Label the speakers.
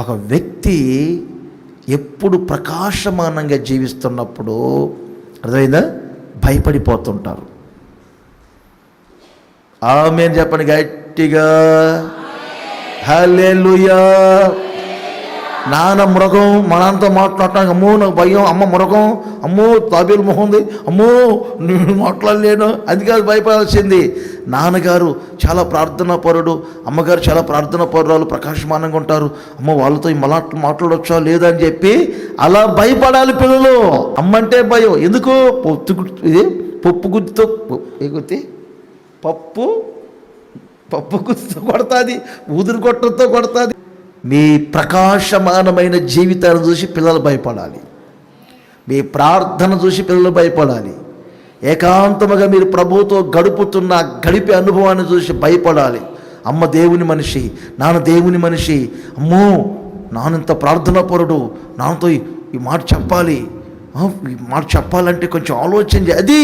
Speaker 1: ఒక వ్యక్తి ఎప్పుడు ప్రకాశమానంగా జీవిస్తున్నప్పుడు అర్థమైందా, భయపడిపోతుంటారు. ఆమేన్ చెప్పండి గట్టిగా. హల్లెలూయా. నాన్న మృగం మనంతా మాట్లాడటానికి అమ్మో నాకు భయం, అమ్మ మృగం, అమ్మో తాబేలు మొహం ఉంది, అమ్మో నేను మాట్లాడలేను, అది కాదు భయపడాల్సింది. నాన్నగారు చాలా ప్రార్థనా పరుడు, అమ్మగారు చాలా ప్రార్థనా పరురాలు, ప్రకాశమానంగా ఉంటారు, అమ్మ వాళ్ళతో మాట్లాడొచ్చా లేదా అని చెప్పి అలా భయపడాలి పిల్లలు. అమ్మంటే భయం ఎందుకు? పప్పు గుత్తితో పప్పు గుత్తితో కొడతాది, ఊదురు కొట్టడంతో కొడతాది. మీ ప్రకాశమానమైన జీవితాన్ని చూసి పిల్లలు భయపడాలి. మీ ప్రార్థన చూసి పిల్లలు భయపడాలి. ఏకాంతముగా మీరు ప్రభువుతో గడుపుతున్న గడిపే అనుభవాన్ని చూసి భయపడాలి. అమ్మ దేవుని మనిషి, నాన్న దేవుని మనిషి, అమ్మో నానంత ప్రార్థనా పరుడు, నాన్నతో ఈ మాట చెప్పాలి, ఈ మాట చెప్పాలంటే కొంచెం ఆలోచన అది